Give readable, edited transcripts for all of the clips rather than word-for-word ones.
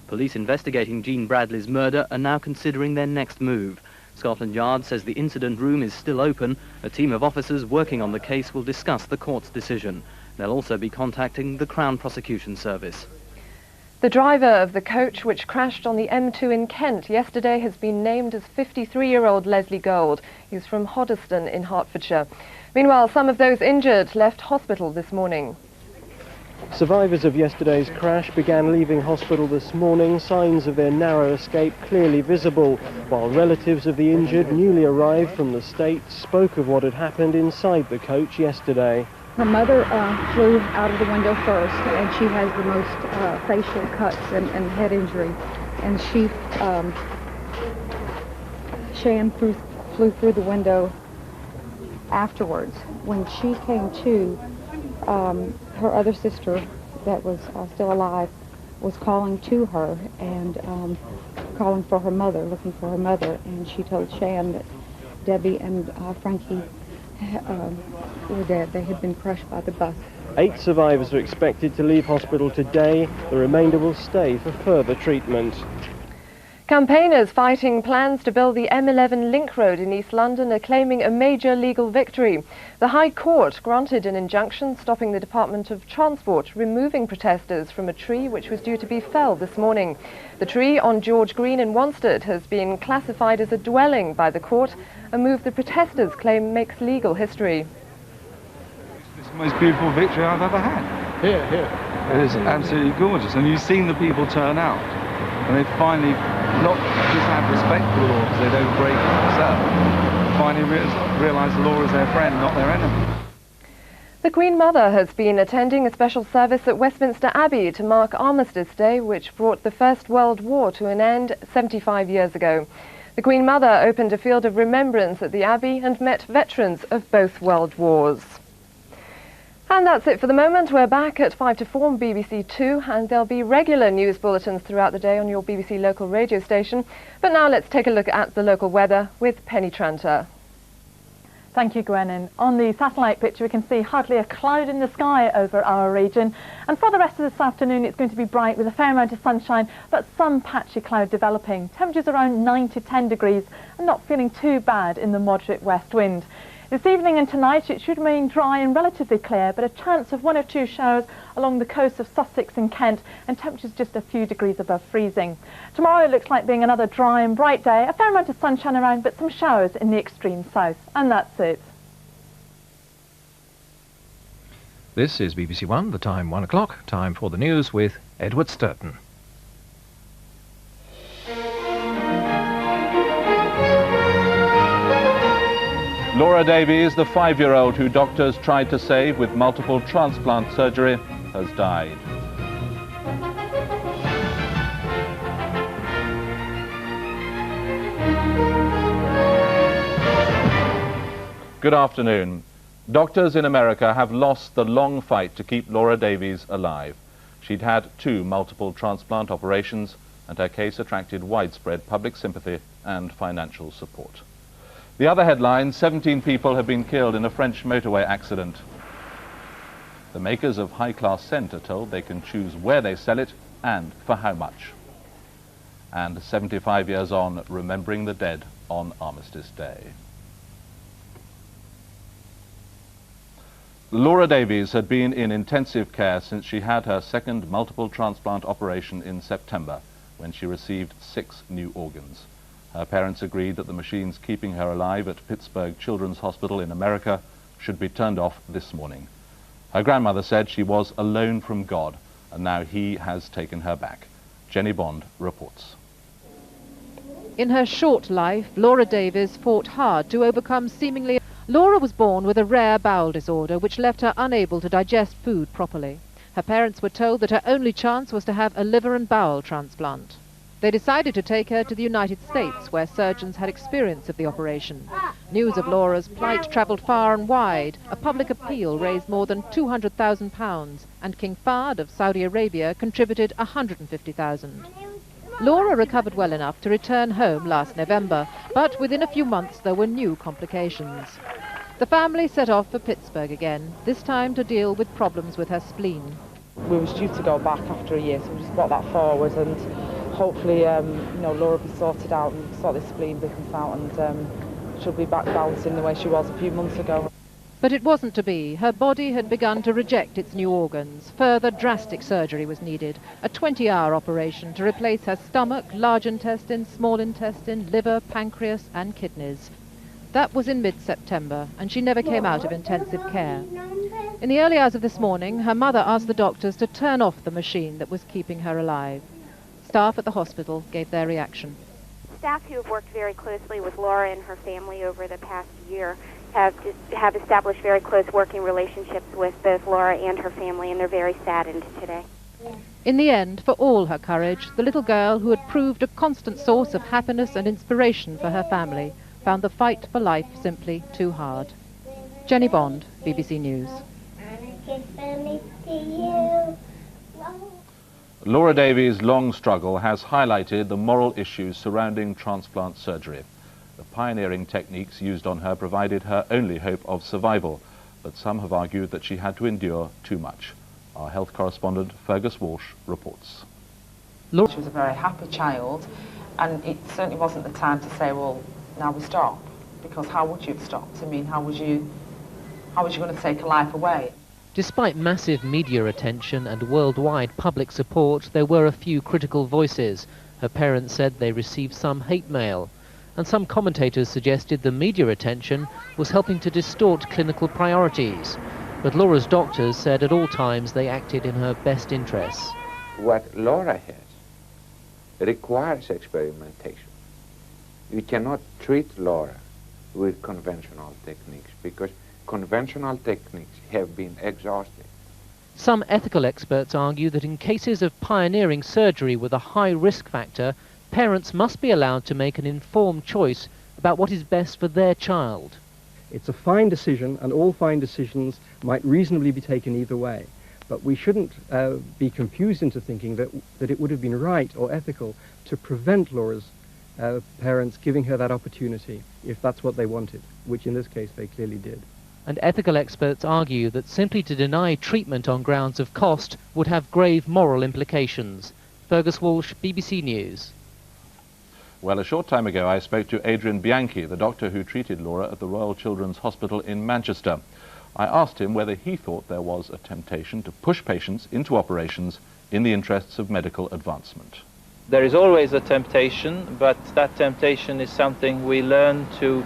Police investigating Jean Bradley's murder are now considering their next move. Scotland Yard says the incident room is still open. A team of officers working on the case will discuss the court's decision. They'll also be contacting the Crown Prosecution Service. The driver of the coach which crashed on the M2 in Kent yesterday has been named as 53-year-old Leslie Gold. He's from Hoddesdon in Hertfordshire. Meanwhile, some of those injured left hospital this morning. Survivors of yesterday's crash began leaving hospital this morning, signs of their narrow escape clearly visible, while relatives of the injured, newly arrived from the States, spoke of what had happened inside the coach yesterday. Her mother flew out of the window first, and she has the most facial cuts and head injury. And Shan flew through the window afterwards. When she came to, her other sister that was still alive was calling to her and calling for her mother, looking for her mother. And she told Shan that Debbie and Frankie were dead. They had been crushed by the bus. 8 survivors are expected to leave hospital today. The remainder will stay for further treatment. Campaigners fighting plans to build the M11 link road in East London are claiming a major legal victory. The High Court granted an injunction stopping the Department of Transport removing protesters from a tree which was due to be felled this morning. The tree on George Green in Wanstead has been classified as a dwelling by the court, a move the protesters claim makes legal history. It's the most beautiful victory I've ever had. Here. It is absolutely gorgeous, and you've seen the people turn out. And they finally not just have respect for the law because they don't break it themselves, finally realise the law is their friend, not their enemy. The Queen Mother has been attending a special service at Westminster Abbey to mark Armistice Day, which brought the First World War to an end 75 years ago. The Queen Mother opened a field of remembrance at the Abbey and met veterans of both World Wars. And that's it for the moment. We're back at 5 to 4 on BBC Two, and there'll be regular news bulletins throughout the day on your BBC local radio station. But now let's take a look at the local weather with Penny Tranter. Thank you, Gwennon. On the satellite picture, we can see hardly a cloud in the sky over our region. And for the rest of this afternoon, it's going to be bright with a fair amount of sunshine, but some patchy cloud developing. Temperatures around 9 to 10 degrees and not feeling too bad in the moderate west wind. This evening and tonight it should remain dry and relatively clear, but a chance of 1 or 2 showers along the coast of Sussex and Kent, and temperatures just a few degrees above freezing. Tomorrow it looks like being another dry and bright day, a fair amount of sunshine around, but some showers in the extreme south. And that's it. This is BBC One, the time 1 o'clock, time for the news with Edward Sturton. Laura Davies, the 5-year-old who doctors tried to save with multiple transplant surgery, has died. Good afternoon. Doctors in America have lost the long fight to keep Laura Davies alive. She'd had 2 multiple transplant operations, and her case attracted widespread public sympathy and financial support. The other headline, 17 people have been killed in a French motorway accident. The makers of high-class scent are told they can choose where they sell it and for how much. And 75 years on, remembering the dead on Armistice Day. Laura Davies had been in intensive care since she had her second multiple transplant operation in September, when she received 6 new organs. Her parents agreed that the machines keeping her alive at Pittsburgh Children's Hospital in America should be turned off this morning. Her grandmother said she was alone from God, and now he has taken her back. Jenny Bond reports. In her short life, Laura Davies fought hard to overcome seemingly... Laura was born with a rare bowel disorder which left her unable to digest food properly. Her parents were told that her only chance was to have a liver and bowel transplant. They decided to take her to the United States, where surgeons had experience of the operation. News of Laura's plight travelled far and wide. A public appeal raised more than £200,000, and King Fahd of Saudi Arabia contributed £150,000. Laura recovered well enough to return home last November, but within a few months there were new complications. The family set off for Pittsburgh again, this time to deal with problems with her spleen. We was due to go back after a year, so we just brought that forward, and hopefully, you know, Laura will be sorted out and sort this spleen business out, and she'll be back bouncing the way she was a few months ago. But it wasn't to be. Her body had begun to reject its new organs. Further drastic surgery was needed, a 20-hour operation to replace her stomach, large intestine, small intestine, liver, pancreas and kidneys. That was in mid-September, and she never came out of intensive care. In the early hours of this morning, her mother asked the doctors to turn off the machine that was keeping her alive. Staff at the hospital gave their reaction. Staff who have worked very closely with Laura and her family over the past year have established very close working relationships with both Laura and her family, and they're very saddened today. In the end, for all her courage, the little girl who had proved a constant source of happiness and inspiration for her family found the fight for life simply too hard. Jenny Bond, BBC News. Laura Davies' long struggle has highlighted the moral issues surrounding transplant surgery. The pioneering techniques used on her provided her only hope of survival, but some have argued that she had to endure too much. Our health correspondent Fergus Walsh reports. She was a very happy child, and it certainly wasn't the time to say, well, now we stop, because how would you have stopped? I mean, how was you going to take a life away? Despite massive media attention and worldwide public support, there were a few critical voices. Her parents said they received some hate mail, and some commentators suggested the media attention was helping to distort clinical priorities. But Laura's doctors said at all times they acted in her best interests. What Laura has requires experimentation. You cannot treat Laura with conventional techniques, because conventional techniques have been exhausted. Some ethical experts argue that in cases of pioneering surgery with a high risk factor, parents must be allowed to make an informed choice about what is best for their child. It's a fine decision, and all fine decisions might reasonably be taken either way. But we shouldn't be confused into thinking that it would have been right or ethical to prevent Laura's parents giving her that opportunity if that's what they wanted, which in this case they clearly did. And ethical experts argue that simply to deny treatment on grounds of cost would have grave moral implications. Fergus Walsh, BBC News. Well, a short time ago I spoke to Adrian Bianchi, the doctor who treated Laura at the Royal Children's Hospital in Manchester. I asked him whether he thought there was a temptation to push patients into operations in the interests of medical advancement. There is always a temptation, but that temptation is something we learn to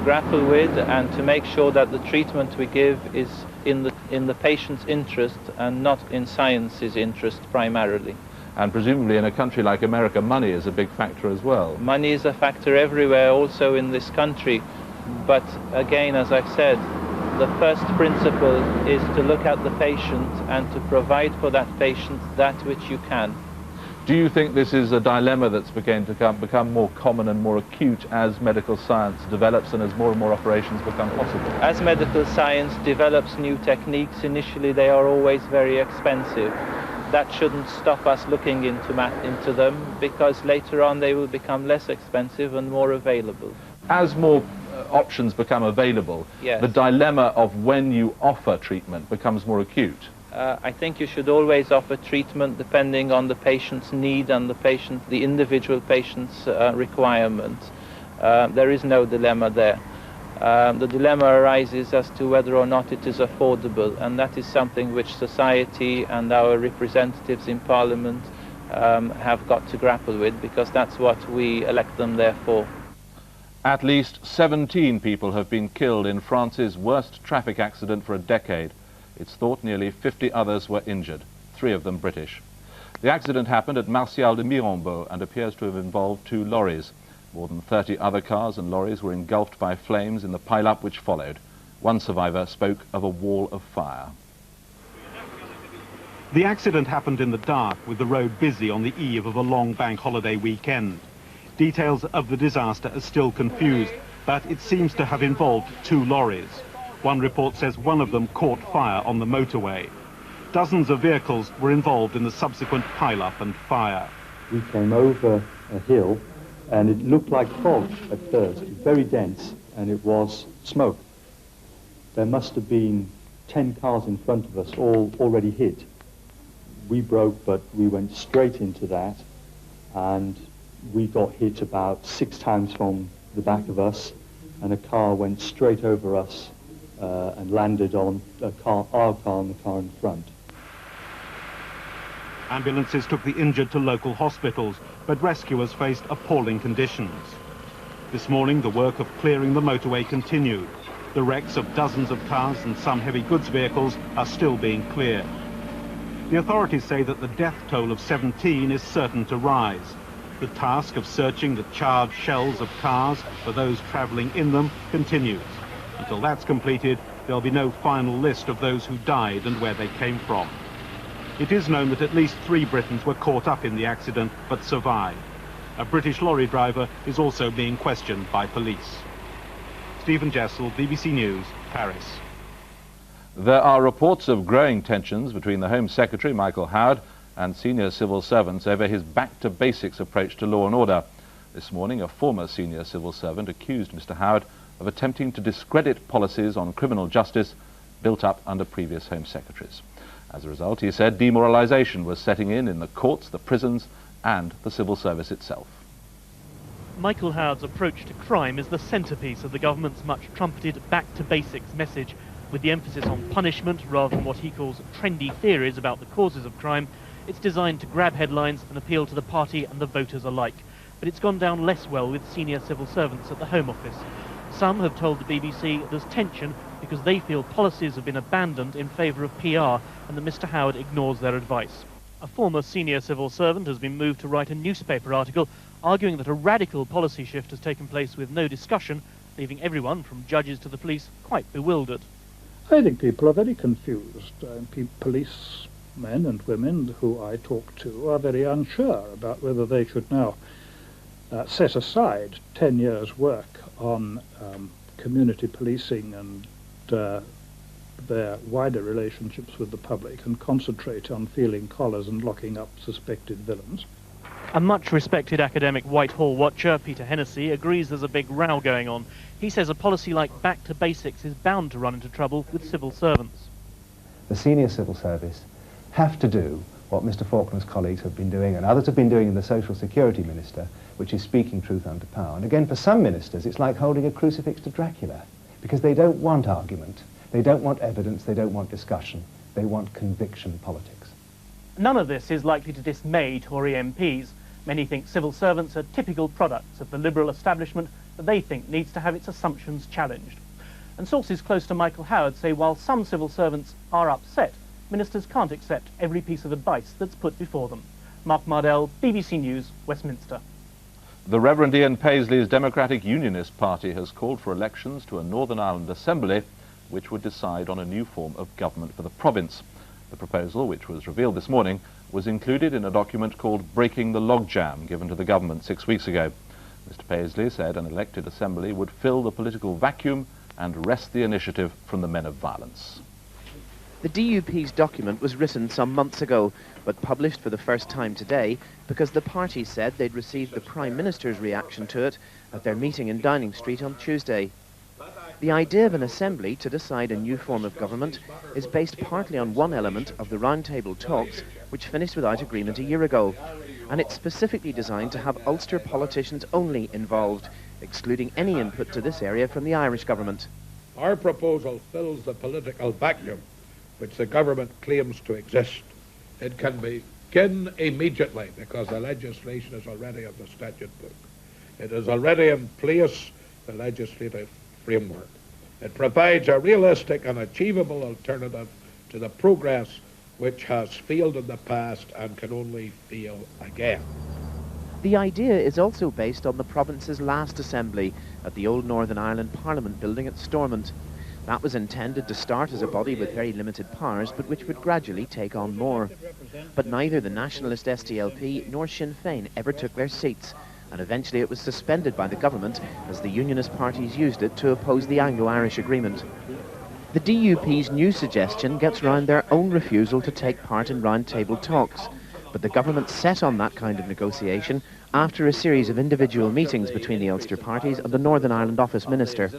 grapple with, and to make sure that the treatment we give is in the patient's interest and not in science's interest primarily. And presumably in a country like America, money is a big factor as well. Money is a factor everywhere, also in this country. But again, as I've said, the first principle is to look at the patient and to provide for that patient that which you can. Do you think this is a dilemma that's beginning to become more common and more acute as medical science develops and as more and more operations become possible? As medical science develops new techniques, initially they are always very expensive. That shouldn't stop us looking into them, because later on they will become less expensive and more available. As more options become available, yes, the dilemma of when you offer treatment becomes more acute. I think you should always offer treatment depending on the patient's need and the individual patient's requirement. There is no dilemma there. The dilemma arises as to whether or not it is affordable, and that is something which society and our representatives in Parliament have got to grapple with, because that's what we elect them there for. At least 17 people have been killed in France's worst traffic accident for a decade. It's thought nearly 50 others were injured, 3 of them British. The accident happened at Martial de Mirambeau and appears to have involved 2 lorries. More than 30 other cars and lorries were engulfed by flames in the pile-up which followed. One survivor spoke of a wall of fire. The accident happened in the dark, with the road busy on the eve of a long bank holiday weekend. Details of the disaster are still confused, but it seems to have involved 2 lorries. One report says one of them caught fire on the motorway. Dozens of vehicles were involved in the subsequent pile-up and fire. We came over a hill, and it looked like fog at first, very dense, and it was smoke. There must have been 10 cars in front of us, all already hit. We broke, but we went straight into that, and we got hit about 6 times from the back of us, and a car went straight over us and landed on our car and the car in front. Ambulances took the injured to local hospitals, but rescuers faced appalling conditions. This morning, the work of clearing the motorway continued. The wrecks of dozens of cars and some heavy goods vehicles are still being cleared. The authorities say that the death toll of 17 is certain to rise. The task of searching the charred shells of cars for those travelling in them continues. Until that's completed, there'll be no final list of those who died and where they came from. It is known that at least 3 Britons were caught up in the accident but survived. A British lorry driver is also being questioned by police. Stephen Jessel, BBC News, Paris. There are reports of growing tensions between the Home Secretary, Michael Howard, and senior civil servants over his back-to-basics approach to law and order. This morning, a former senior civil servant accused Mr. Howard of attempting to discredit policies on criminal justice built up under previous Home Secretaries. As a result, he said demoralisation was setting in the courts, the prisons, and the civil service itself. Michael Howard's approach to crime is the centrepiece of the government's much trumpeted back-to-basics message, with the emphasis on punishment rather than what he calls trendy theories about the causes of crime. It's designed to grab headlines and appeal to the party and the voters alike. But it's gone down less well with senior civil servants at the Home Office. Some have told the BBC there's tension because they feel policies have been abandoned in favour of PR and that Mr. Howard ignores their advice. A former senior civil servant has been moved to write a newspaper article arguing that a radical policy shift has taken place with no discussion, leaving everyone, from judges to the police, quite bewildered. I think people are very confused. Policemen and women who I talk to are very unsure about whether they should now set aside 10 years' work on community policing and their wider relationships with the public and concentrate on feeling collars and locking up suspected villains. A much-respected academic Whitehall watcher, Peter Hennessy, agrees there's a big row going on. He says a policy like back to basics is bound to run into trouble with civil servants. The senior civil service have to do what Mr. Faulkner's colleagues have been doing and others have been doing in the Social Security Minister, which is speaking truth under power. And again, for some ministers, it's like holding a crucifix to Dracula, because they don't want argument, they don't want evidence, they don't want discussion, they want conviction politics. None of this is likely to dismay Tory MPs. Many think civil servants are typical products of the Liberal establishment that they think needs to have its assumptions challenged. And sources close to Michael Howard say while some civil servants are upset, ministers can't accept every piece of advice that's put before them. Mark Mardell, BBC News, Westminster. The Reverend Ian Paisley's Democratic Unionist Party has called for elections to a Northern Ireland Assembly which would decide on a new form of government for the province. The proposal, which was revealed this morning, was included in a document called Breaking the Logjam, given to the government 6 weeks ago. Mr. Paisley said an elected assembly would fill the political vacuum and wrest the initiative from the men of violence. The DUP's document was written some months ago, but published for the first time today because the party said they'd received the Prime Minister's reaction to it at their meeting in Downing Street on Tuesday. The idea of an assembly to decide a new form of government is based partly on one element of the roundtable talks, which finished without agreement a year ago, and it's specifically designed to have Ulster politicians only involved, excluding any input to this area from the Irish government. Our proposal fills the political vacuum which the government claims to exist. It can begin immediately because the legislation is already in the statute book. It is already in place, the legislative framework. It provides a realistic and achievable alternative to the progress which has failed in the past and can only fail again. The idea is also based on the province's last assembly at the old Northern Ireland Parliament building at Stormont. That was intended to start as a body with very limited powers, but which would gradually take on more. But neither the nationalist SDLP nor Sinn Féin ever took their seats, and eventually it was suspended by the government as the unionist parties used it to oppose the Anglo-Irish agreement. The DUP's new suggestion gets round their own refusal to take part in round-table talks, but the government set on that kind of negotiation after a series of individual meetings between the Ulster parties and the Northern Ireland Office Minister.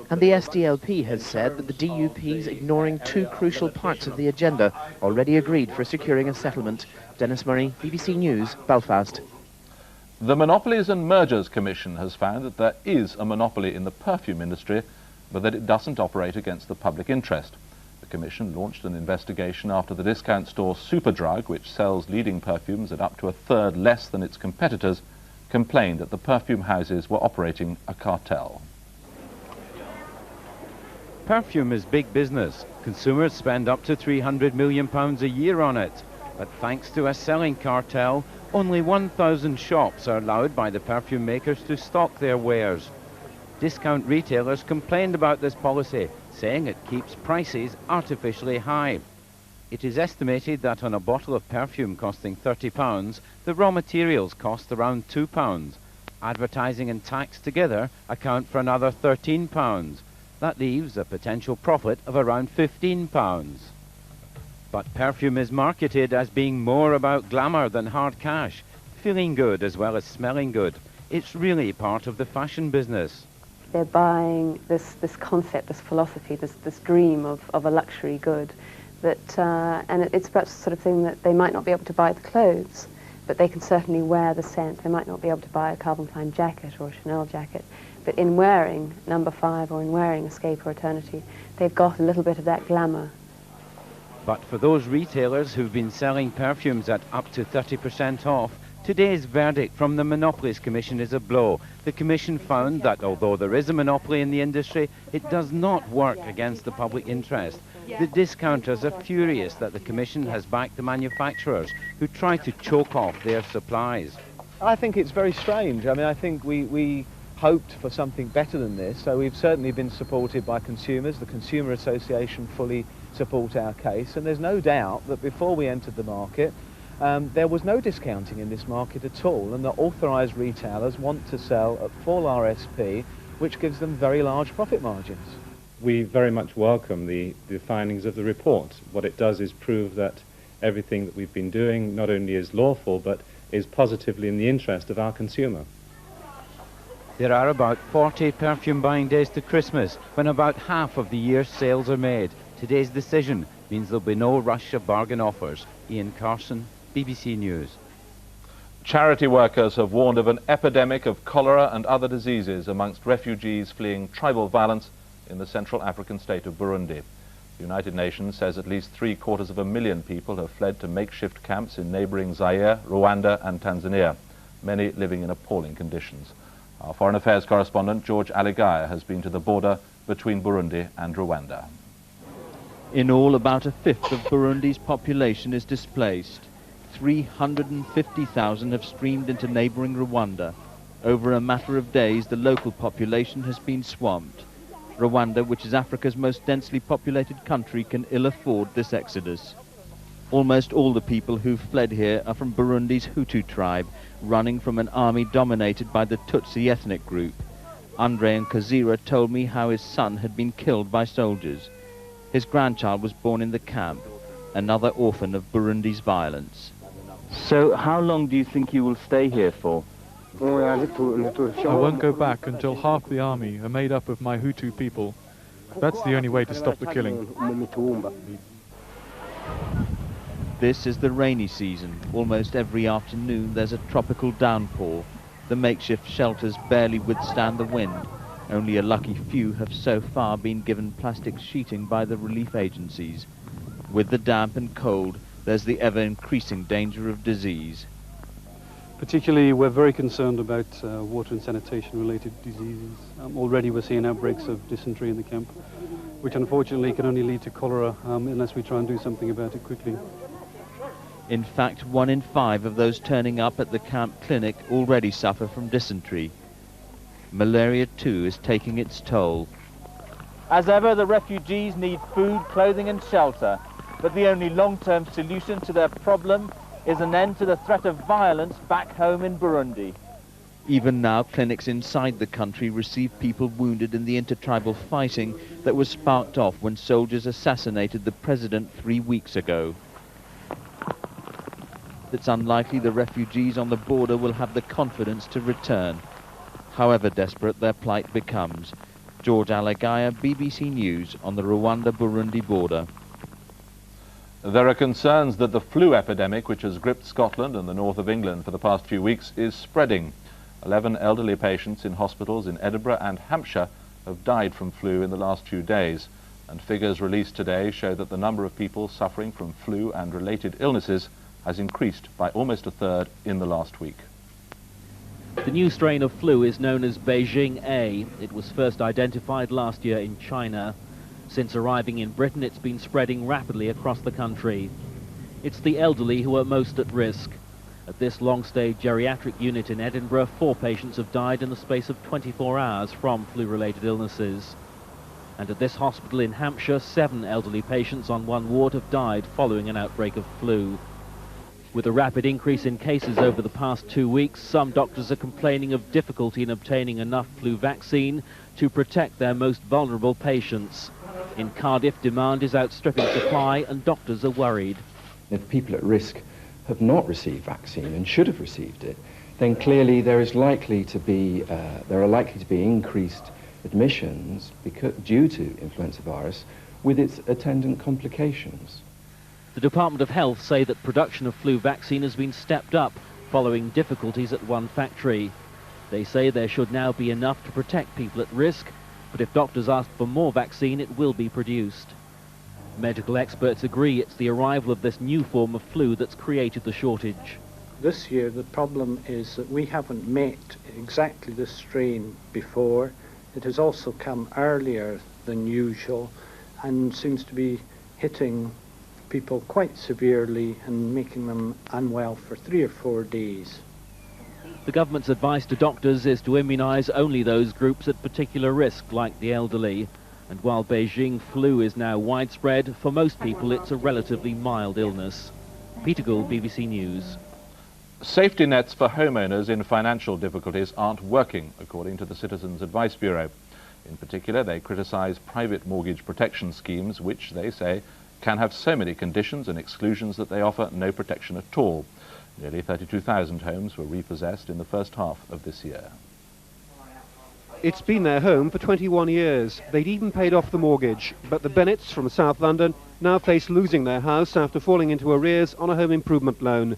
And the SDLP has said that the DUP's ignoring two crucial parts of the agenda already agreed for securing a settlement. Dennis Murray, BBC News, Belfast. The Monopolies and Mergers Commission has found that there is a monopoly in the perfume industry, but that it doesn't operate against the public interest. The Commission launched an investigation after the discount store Superdrug, which sells leading perfumes at up to a third less than its competitors, complained that the perfume houses were operating a cartel. Perfume is big business. Consumers spend up to £300 million a year on it. But thanks to a selling cartel, only 1,000 shops are allowed by the perfume makers to stock their wares. Discount retailers complained about this policy, saying it keeps prices artificially high. It is estimated that on a bottle of perfume costing £30, the raw materials cost around £2. Advertising and tax together account for another £13. That leaves a potential profit of around £15. But perfume is marketed as being more about glamour than hard cash, feeling good as well as smelling good. It's really part of the fashion business. They're buying this concept, this philosophy, this dream of a luxury good, and it's perhaps the sort of thing that they might not be able to buy the clothes, but they can certainly wear the scent. They might not be able to buy a Calvin Klein jacket or a Chanel jacket, but in wearing Number 5 or in wearing Escape or Eternity, they've got a little bit of that glamour. But for those retailers who've been selling perfumes at up to 30% off, today's verdict from the Monopolies Commission is a blow. The Commission found that although there is a monopoly in the industry, it does not work against the public interest. The discounters are furious that the Commission has backed the manufacturers who try to choke off their supplies. I think it's very strange. I mean, I think we hoped for something better than this, so we've certainly been supported by consumers. The Consumer Association fully support our case, and there's no doubt that before we entered the market, there was no discounting in this market at all, and the authorised retailers want to sell at full RSP, which gives them very large profit margins. We very much welcome the findings of the report. What it does is prove that everything that we've been doing not only is lawful, but is positively in the interest of our consumer. There are about 40 perfume buying days to Christmas, when about half of the year's sales are made. Today's decision means there'll be no rush of bargain offers. Ian Carson, BBC News. Charity workers have warned of an epidemic of cholera and other diseases amongst refugees fleeing tribal violence in the Central African state of Burundi. The United Nations says at least 750,000 people have fled to makeshift camps in neighbouring Zaire, Rwanda and Tanzania, many living in appalling conditions. Our Foreign Affairs correspondent George Aligaya has been to the border between Burundi and Rwanda. In all, about a fifth of Burundi's population is displaced. 350,000 have streamed into neighbouring Rwanda. Over a matter of days, the local population has been swamped. Rwanda, which is Africa's most densely populated country, can ill afford this exodus. Almost all the people who've fled here are from Burundi's Hutu tribe, running from an army dominated by the Tutsi ethnic group. Andre Nkazira told me how his son had been killed by soldiers. His grandchild was born in the camp, another orphan of Burundi's violence. So how long do you think you will stay here for? I won't go back until half the army are made up of my Hutu people. That's the only way to stop the killing. This is the rainy season. Almost every afternoon there's a tropical downpour. The makeshift shelters barely withstand the wind. Only a lucky few have so far been given plastic sheeting by the relief agencies. With the damp and cold, there's the ever-increasing danger of disease. Particularly, we're very concerned about water and sanitation-related diseases. Already we're seeing outbreaks of dysentery in the camp, which unfortunately can only lead to cholera unless we try and do something about it quickly. In fact, 1 in 5 of those turning up at the camp clinic already suffer from dysentery. Malaria too is taking its toll. As ever, the refugees need food, clothing and shelter, but the only long-term solution to their problem is an end to the threat of violence back home in Burundi. Even now, clinics inside the country receive people wounded in the intertribal fighting that was sparked off when soldiers assassinated the president 3 weeks ago. It's unlikely the refugees on the border will have the confidence to return, however desperate their plight becomes. George Alagaya, BBC News, on the Rwanda-Burundi border. There are concerns that the flu epidemic, which has gripped Scotland and the north of England for the past few weeks, is spreading. 11 elderly patients in hospitals in Edinburgh and Hampshire have died from flu in the last few days, and figures released today show that the number of people suffering from flu and related illnesses has increased by almost a third in the last week. The new strain of flu is known as Beijing A. It was first identified last year in China. Since arriving in Britain, it's been spreading rapidly across the country. It's the elderly who are most at risk. At this long-stay geriatric unit in Edinburgh, 4 patients have died in the space of 24 hours from flu-related illnesses. And at this hospital in Hampshire, 7 elderly patients on one ward have died following an outbreak of flu. With a rapid increase in cases over the past 2 weeks, some doctors are complaining of difficulty in obtaining enough flu vaccine to protect their most vulnerable patients. In Cardiff, demand is outstripping supply and doctors are worried. If people at risk have not received vaccine and should have received it, then clearly there are likely to be increased admissions due to influenza virus with its attendant complications. The Department of Health say that production of flu vaccine has been stepped up following difficulties at one factory. They say there should now be enough to protect people at risk, but if doctors ask for more vaccine, it will be produced. Medical experts agree it's the arrival of this new form of flu that's created the shortage. This year the problem is that we haven't met exactly this strain before. It has also come earlier than usual and seems to be hitting people quite severely and making them unwell for 3 or 4 days. The government's advice to doctors is to immunise only those groups at particular risk, like the elderly. And while Beijing flu is now widespread, for most people it's a relatively mild illness. Peter Gould, BBC News. Safety nets for homeowners in financial difficulties aren't working, according to the Citizens Advice Bureau. In particular, they criticise private mortgage protection schemes, which, they say, can have so many conditions and exclusions that they offer no protection at all. Nearly 32,000 homes were repossessed in the first half of this year. It's been their home for 21 years. They'd even paid off the mortgage. But the Bennetts from South London now face losing their house after falling into arrears on a home improvement loan.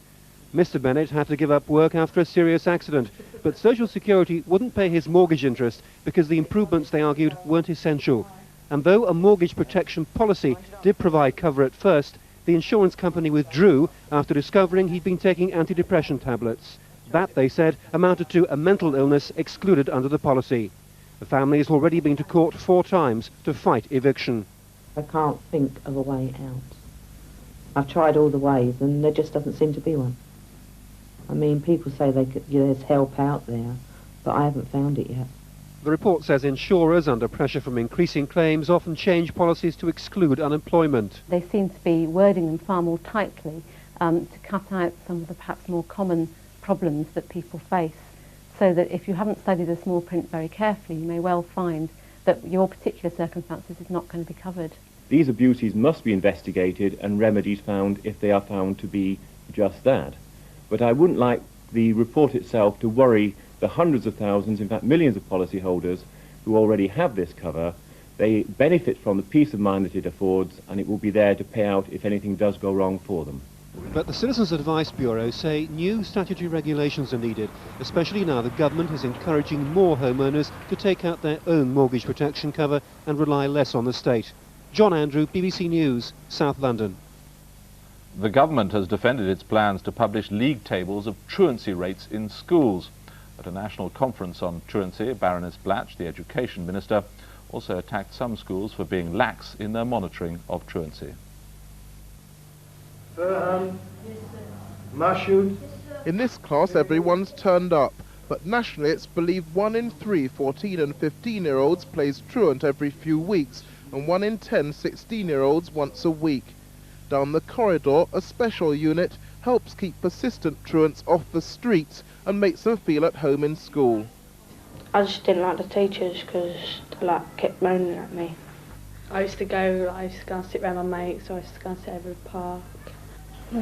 Mr. Bennett had to give up work after a serious accident, but Social Security wouldn't pay his mortgage interest because the improvements, they argued, weren't essential. And though a mortgage protection policy did provide cover at first, the insurance company withdrew after discovering he'd been taking antidepressant tablets. That, they said, amounted to a mental illness excluded under the policy. The family has already been to court 4 times to fight eviction. I can't think of a way out. I've tried all the ways and there just doesn't seem to be one. I mean, people say there's help out there, but I haven't found it yet. The report says insurers, under pressure from increasing claims, often change policies to exclude unemployment. They seem to be wording them far more tightly to cut out some of the perhaps more common problems that people face, so that if you haven't studied the small print very carefully, you may well find that your particular circumstances is not going to be covered. These abuses must be investigated and remedies found if they are found to be just that. But I wouldn't like the report itself to worry the hundreds of thousands, in fact millions of policyholders who already have this cover. They benefit from the peace of mind that it affords, and it will be there to pay out if anything does go wrong for them. But the Citizens Advice Bureau say new statutory regulations are needed, especially now the government is encouraging more homeowners to take out their own mortgage protection cover and rely less on the state. John Andrew, BBC News, South London. The government has defended its plans to publish league tables of truancy rates in schools. At a national conference on truancy, Baroness Blatch, the Education Minister, also attacked some schools for being lax in their monitoring of truancy. In this class, everyone's turned up, but nationally it's believed 1 in 3 14 and 15-year-olds plays truant every few weeks, and 1 in 10 16-year-olds once a week. Down the corridor, a special unit helps keep persistent truants off the streets and makes them feel at home in school. I just didn't like the teachers because they kept moaning at me. I used to go and sit around my mates, or I used to go and sit over the park.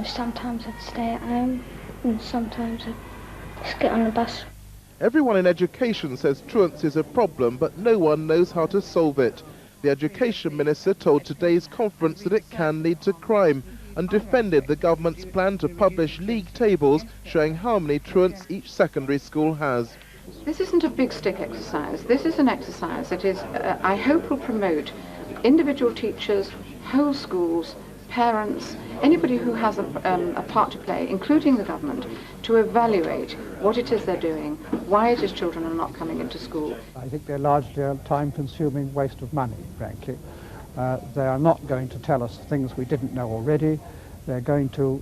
Sometimes I'd stay at home, and sometimes I'd just get on the bus. Everyone in education says truancy is a problem, but no one knows how to solve it. The Education Minister told today's conference that it can lead to crime, and defended the government's plan to publish league tables showing how many truants each secondary school has. This isn't a big stick exercise. This is an exercise that is, I hope, will promote individual teachers, whole schools, parents, anybody who has a part to play, including the government, to evaluate what it is they're doing, why it is children are not coming into school. I think they're largely a time-consuming waste of money, frankly. They are not going to tell us things we didn't know already. They're going to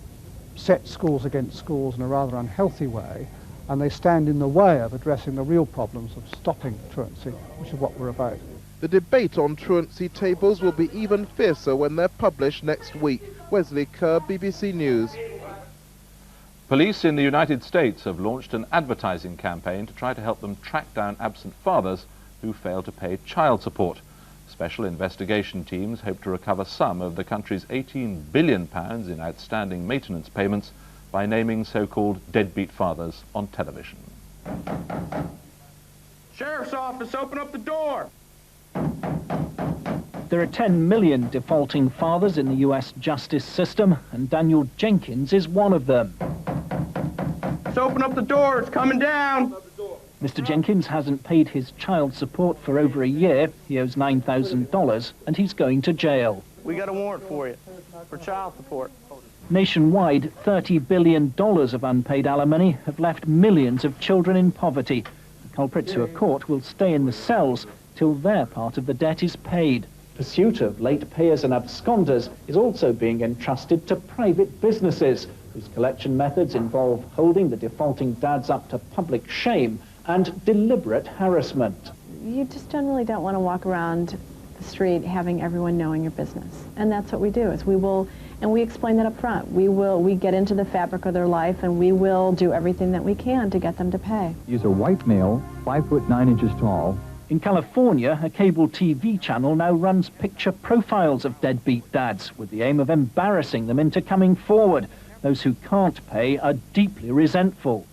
set schools against schools in a rather unhealthy way, and they stand in the way of addressing the real problems of stopping truancy, which is what we're about. The debate on truancy tables will be even fiercer when they're published next week. Wesley Kerr, BBC News. Police in the United States have launched an advertising campaign to try to help them track down absent fathers who fail to pay child support. Special investigation teams hope to recover some of the country's £18 billion in outstanding maintenance payments by naming so-called deadbeat fathers on television. Sheriff's office, open up the door! There are 10 million defaulting fathers in the US justice system, and Daniel Jenkins is one of them. Let's open up the door, it's coming down! Mr. Jenkins hasn't paid his child support for over a year. He owes $9,000, and he's going to jail. We got a warrant for you, for child support. Nationwide, $30 billion of unpaid alimony have left millions of children in poverty. The culprits who are caught will stay in the cells till their part of the debt is paid. Pursuit of late payers and absconders is also being entrusted to private businesses, whose collection methods involve holding the defaulting dads up to public shame and deliberate harassment. You just generally don't want to walk around the street having everyone knowing your business. And that's what we do, is we explain that up front. We get into the fabric of their life, and we will do everything that we can to get them to pay. He's a white male, 5'9" tall. In California, a cable TV channel now runs picture profiles of deadbeat dads with the aim of embarrassing them into coming forward. Those who can't pay are deeply resentful.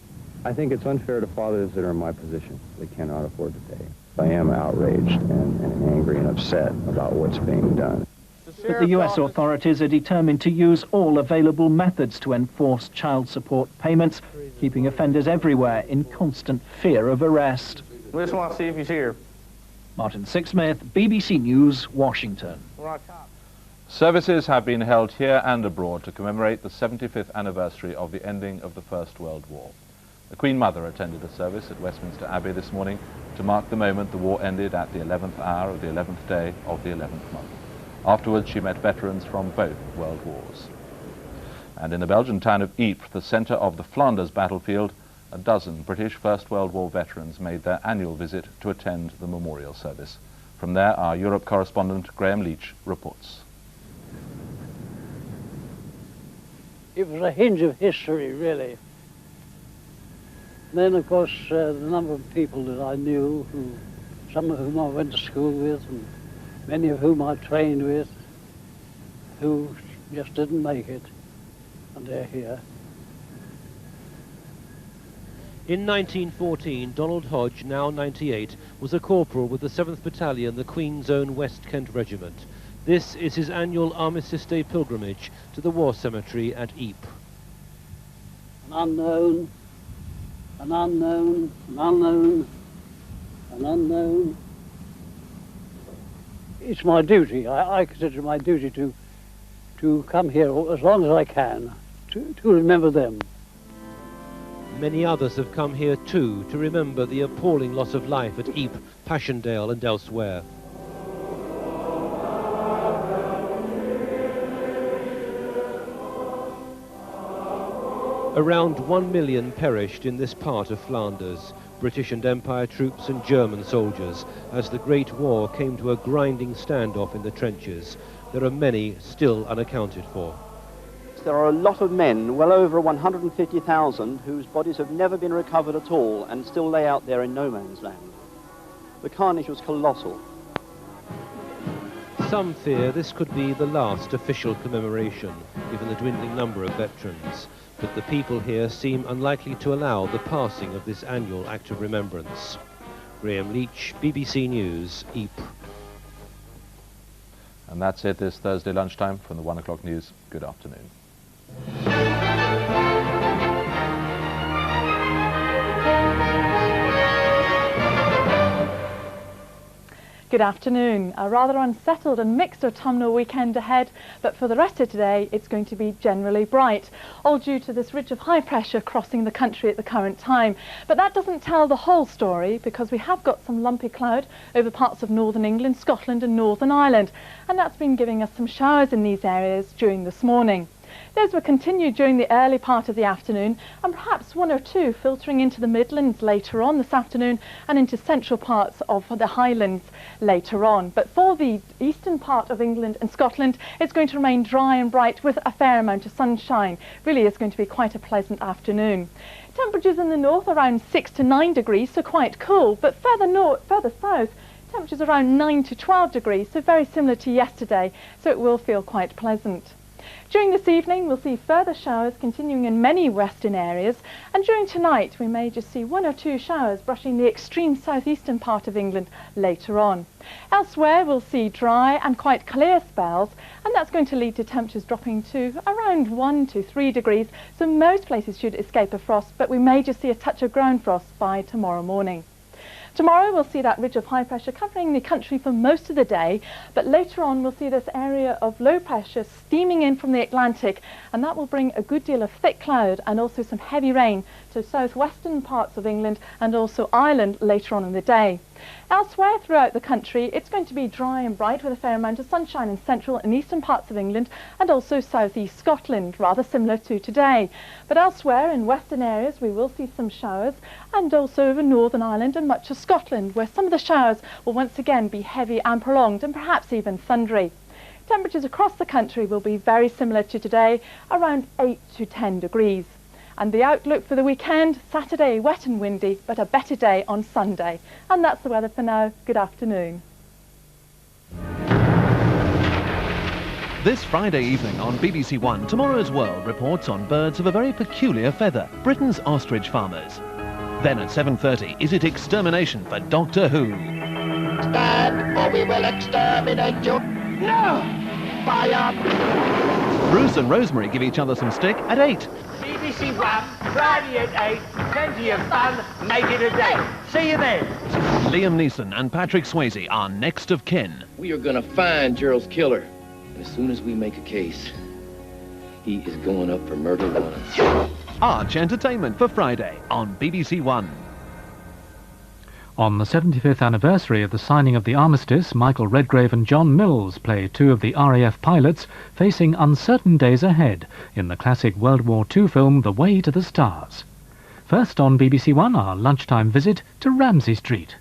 I think it's unfair to fathers that are in my position. They cannot afford to pay. I am outraged and angry and upset about what's being done. But the US authorities are determined to use all available methods to enforce child support payments, keeping offenders everywhere in constant fear of arrest. We just want to see if he's here. Martin Sixsmith, BBC News, Washington. Services have been held here and abroad to commemorate the 75th anniversary of the ending of the First World War. The Queen Mother attended a service at Westminster Abbey this morning to mark the moment the war ended at the 11th hour of the 11th day of the 11th month. Afterwards, she met veterans from both world wars. And in the Belgian town of Ypres, the centre of the Flanders battlefield, a dozen British First World War veterans made their annual visit to attend the memorial service. From there, our Europe correspondent Graham Leach reports. It was a hinge of history, really. Then, of course, the number of people that I knew, some of whom I went to school with, and many of whom I trained with, who just didn't make it, and they're here. In 1914, Donald Hodge, now 98, was a corporal with the 7th Battalion, the Queen's Own West Kent Regiment. This is his annual Armistice Day pilgrimage to the war cemetery at Ypres. An unknown, an unknown, an unknown, an unknown. It's my duty. I consider it my duty to come here as long as I can to remember them. Many others have come here too to remember the appalling loss of life at Ypres, Passchendaele and elsewhere. Around 1 million perished in this part of Flanders, British and Empire troops and German soldiers, as the Great War came to a grinding standoff in the trenches. There are many still unaccounted for. There are a lot of men, well over 150,000, whose bodies have never been recovered at all and still lay out there in no man's land. The carnage was colossal. Some fear this could be the last official commemoration, given the dwindling number of veterans. But the people here seem unlikely to allow the passing of this annual act of remembrance. Graham Leach, BBC News, Ypres. And that's it this Thursday lunchtime from the 1 o'clock news. Good afternoon. Good afternoon. A rather unsettled and mixed autumnal weekend ahead, but for the rest of today it's going to be generally bright, all due to this ridge of high pressure crossing the country at the current time. But that doesn't tell the whole story, because we have got some lumpy cloud over parts of northern England, Scotland and Northern Ireland, and that's been giving us some showers in these areas during this morning. Those will continue during the early part of the afternoon, and perhaps one or two filtering into the Midlands later on this afternoon and into central parts of the Highlands later on. But for the eastern part of England and Scotland, it's going to remain dry and bright with a fair amount of sunshine. Really is going to be quite a pleasant afternoon. Temperatures in the north around 6 to 9 degrees, so quite cool, but further south, temperatures around 9 to 12 degrees, so very similar to yesterday, so it will feel quite pleasant. During this evening we'll see further showers continuing in many western areas, and during tonight we may just see one or two showers brushing the extreme southeastern part of England later on. Elsewhere we'll see dry and quite clear spells, and that's going to lead to temperatures dropping to around 1 to 3 degrees, so most places should escape a frost, but we may just see a touch of ground frost by tomorrow morning. Tomorrow we'll see that ridge of high pressure covering the country for most of the day, but later on we'll see this area of low pressure steaming in from the Atlantic, and that will bring a good deal of thick cloud and also some heavy rain to southwestern parts of England and also Ireland later on in the day. Elsewhere throughout the country it's going to be dry and bright with a fair amount of sunshine in central and eastern parts of England and also southeast Scotland, rather similar to today. But elsewhere in western areas we will see some showers, and also over Northern Ireland and much of Scotland, where some of the showers will once again be heavy and prolonged and perhaps even thundery. Temperatures across the country will be very similar to today, around 8 to 10 degrees. And the outlook for the weekend: Saturday wet and windy, but a better day on Sunday. And that's the weather for now. Good afternoon. This Friday evening on BBC One, Tomorrow's World reports on birds of a very peculiar feather, Britain's ostrich farmers. Then at 7:30, is it extermination for Doctor Who? Stand or we will exterminate you. No! Fire! Bruce and Rosemary give each other some stick at 8. BBC One, Friday at 8, plenty of fun, make it a day. See you then. Liam Neeson and Patrick Swayze are next of kin. We are going to find Gerald's killer. And as soon as we make a case, he is going up for murder warrants. Arch entertainment for Friday on BBC One. On the 75th anniversary of the signing of the armistice, Michael Redgrave and John Mills play two of the RAF pilots facing uncertain days ahead in the classic World War II film The Way to the Stars. First on BBC One, our lunchtime visit to Ramsay Street.